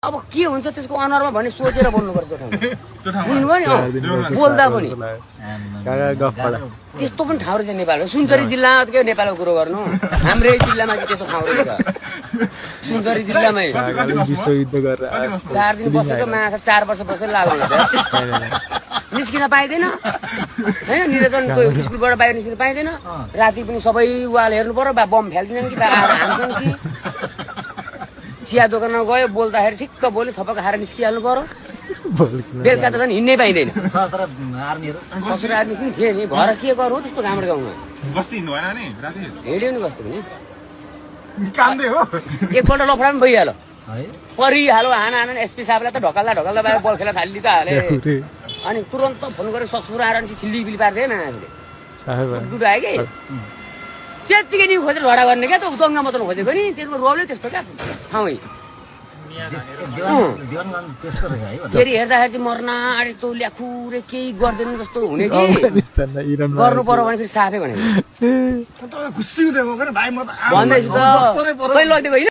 अब के हुन्छ त्यसको अनुहारमा भन्ने सोचेर बोल्नुपर्छ त्यो ठाउँमा बुझ्नुभयो नि बोल्दा पनि त्यस्तो पनि ठाउँ रहेछ नेपालमा सुनसरी जिल्ला के नेपालको कुरो गर्नु हाम्रै जिल्लामा चाहिँ त्यस्तो ठाउँ रहेछ सुनसरी जिल्लामै 4 दिन बसेको माछा 4 वर्ष बसेर लाग्नु निस्किन पाइँदैन होइन निर्वाचनको स्कुलबाट बाहिर निस्किन पाइँदैन राति पनि सबै वाल हेर्नु पर्यो बा बम फ्याल्दिन्छन् कि बा हान्छन् कि चिया दोकानमा गयो बोल्दाखेरि ठिक्क बोल्यो थपक खाएर निस्किहाल्नु पर्यो बेलुका त झन् हिँड्नै पाइँदैन सशस्त्र आर्मी पनि थिए नि भएर के गर्नु त्यस्तो घामबाट गाउँमा हिँड्यो नि बस्ती पनि एकपल्ट लफडा पनि भइहाल्यो परिहाल्यो हाना एसपी साहबलाई त ढकल्दा बाहिर बल खेला थाली त हाले अनि तुरन्त फोन गरेर ससुर आएर छिल्ली पार्थे मान्छेले डुडायो कि त्यतिकै नि खोजेर झगडा गर्ने क्या त दङ्गा मात्र खोजेको नि त्यसको रोलै त्यस्तो क्या ठाउँ फेरि हेर्दाखेरि चाहिँ मर्ना अरे तँ ल्याखुरे केही गर्दैन जस्तो हुने कि गर्नु पर्यो भने फेरि साफै भनेको भन्दैछु त लगिदिएको होइन